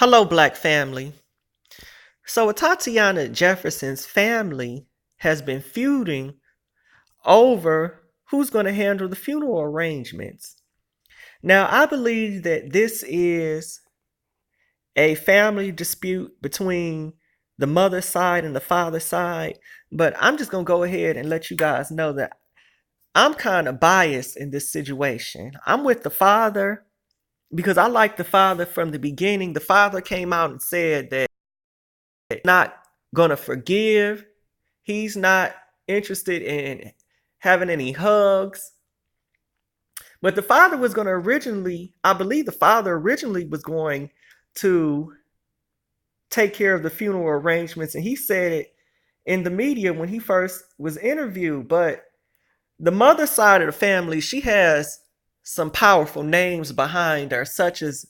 Hello, Black family. So, Atatiana Jefferson's family has been feuding over who's going to handle the funeral arrangements. Now, I believe that this is a family dispute between the mother's side and the father's side, but I'm just going to go ahead and let you guys know that I'm kind of biased in this situation. I'm with the father because I like the father from the beginning. The father came out and said that not gonna forgive. He's not interested in having any hugs. But the father was going to originally, I believe the father originally was going to take care of the funeral arrangements. And he said it in the media when he first was interviewed. But the mother side of the family, she has some powerful names behind her, such as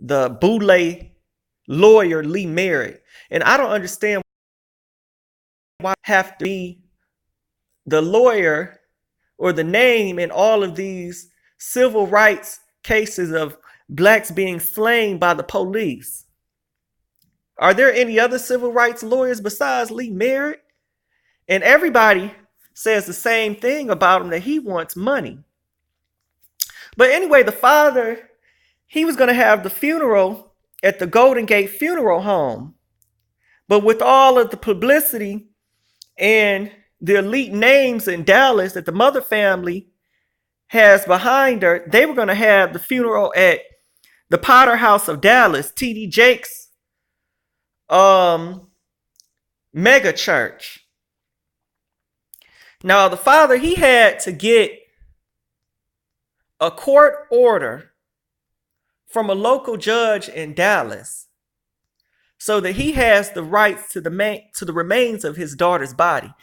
the Boule lawyer Lee Merritt. And I don't understand why I have to be the lawyer or the name in all of these civil rights cases of blacks being slain by the police. Are there any other civil rights lawyers besides Lee Merritt? And everybody says the same thing about him, that he wants money. But anyway, the father, he was going to have the funeral at the Golden Gate Funeral Home. But with all of the publicity and the elite names in Dallas that the mother family has behind her, they were going to have the funeral at the Potter House of Dallas, T.D. Jakes' mega church. Now, the father, he had to get a court order from a local judge in Dallas so that he has the rights to the remains of his daughter's body.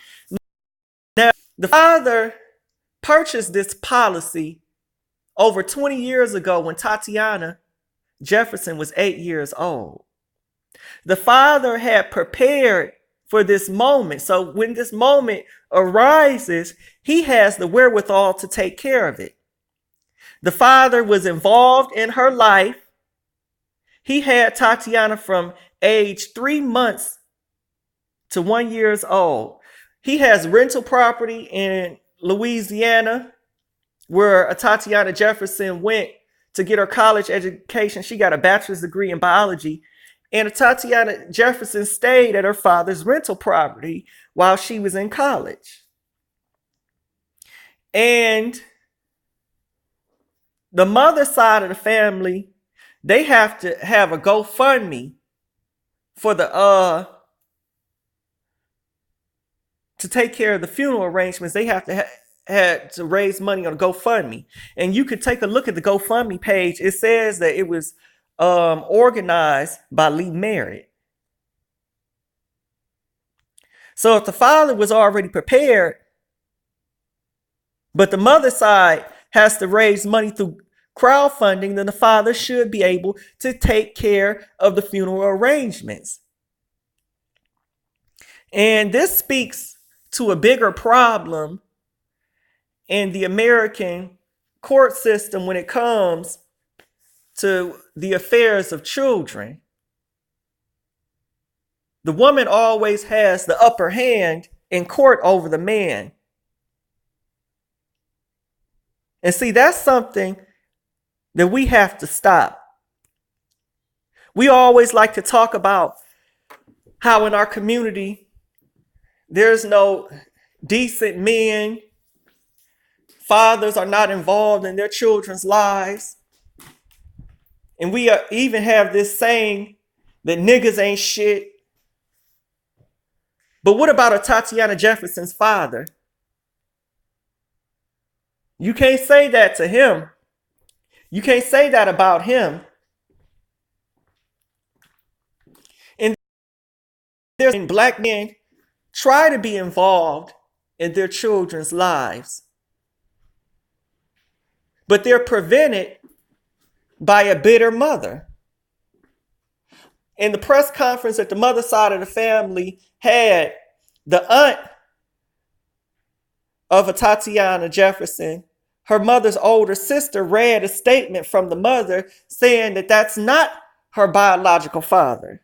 Now, the father purchased this policy over 20 years ago when Atatiana Jefferson was 8 years old. The father had prepared for this moment. So when this moment arises, he has the wherewithal to take care of it. The father was involved in her life. He had Atatiana from age 3 months to 1 year old. He has rental property in Louisiana where Atatiana Jefferson went to get her college education. She got a bachelor's degree in biology. And Atatiana Jefferson stayed at her father's rental property while she was in college. And the mother side of the family, they have to have a GoFundMe for the to take care of the funeral arrangements. They have to had to raise money on a GoFundMe. And you could take a look at the GoFundMe page. It says that it was organized by Lee Merritt. So if the father was already prepared, but the mother side has to raise money through crowdfunding, then the father should be able to take care of the funeral arrangements. And this speaks to a bigger problem in the American court system when it comes to the affairs of children. The woman always has the upper hand in court over the man. And see, that's something that we have to stop. We always like to talk about how in our community there's no decent men. Fathers are not involved in their children's lives. And we even have this saying that niggas ain't shit. But what about Atatiana Jefferson's father? You can't say that to him. You can't say that about him. And there's black men try to be involved in their children's lives, but they're prevented by a bitter mother. In the press conference that the mother side of the family had, the aunt of Atatiana Jefferson, her mother's older sister, read a statement from the mother saying that that's not her biological father.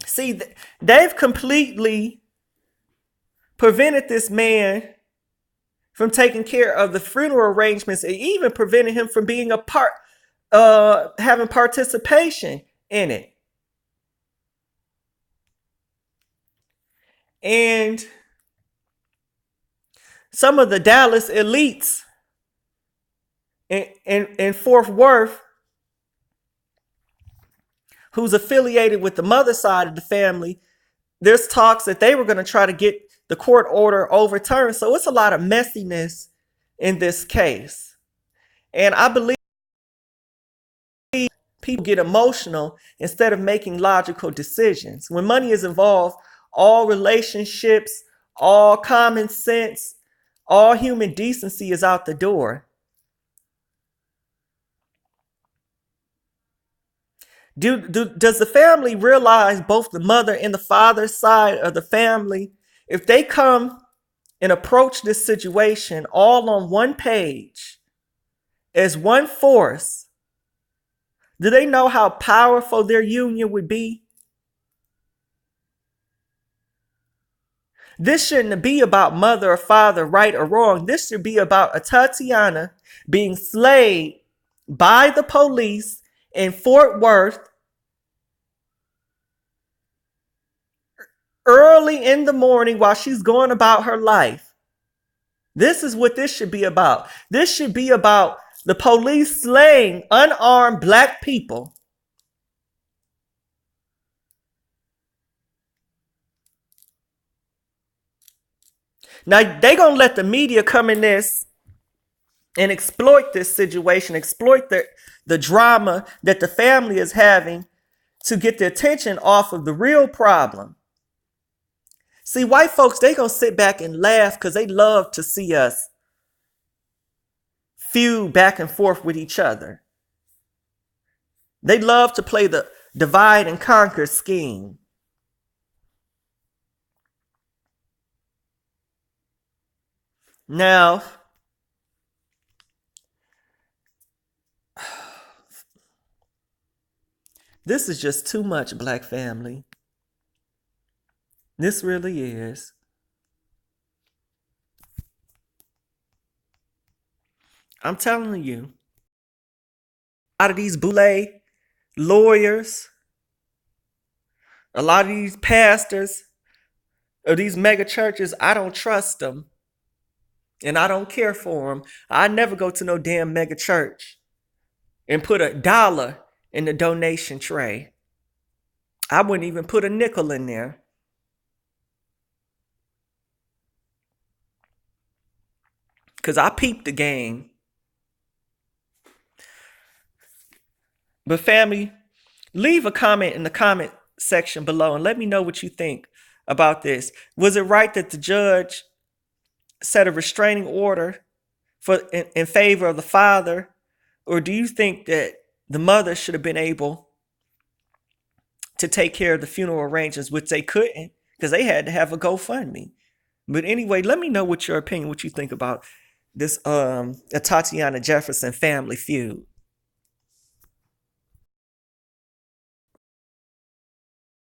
See, they've completely prevented this man from taking care of the funeral arrangements and even prevented him from being a part, having participation in it. And some of the Dallas elites in Fort Worth, who's affiliated with the mother side of the family, there's talks that they were going to try to get the court order overturned. So it's a lot of messiness in this case. And I believe people get emotional instead of making logical decisions. When money is involved, all relationships, all common sense, all human decency is out the door. Does the family realize, both the mother and the father side of the family, if they come and approach this situation all on one page as one force, do they know how powerful their union would be? This shouldn't be about mother or father, right or wrong. This should be about Atatiana being slayed by the police in Fort Worth early in the morning while she's going about her life. This is what this should be about. This should be about the police slaying unarmed black people. Now, they going to let the media come in this and exploit this situation, exploit the drama that the family is having to get the attention off of the real problem. See, white folks, they going to sit back and laugh because they love to see us feud back and forth with each other. They love to play the divide and conquer scheme. Now, this is just too much, black family. This really is. I'm telling you, out of these boule lawyers, a lot of these pastors of these mega churches, I don't trust them. And I don't care for them. I never go to no damn mega church and put $1 in the donation tray. I wouldn't even put a nickel in there. Because I peeped the game. But family, leave a comment in the comment section below and let me know what you think about this. Was it right that the judge set a restraining order in favor of the father? Or do you think that the mother should have been able to take care of the funeral arrangements, which they couldn't because they had to have a GoFundMe? But anyway, let me know what your opinion, what you think about this Atatiana Jefferson family feud.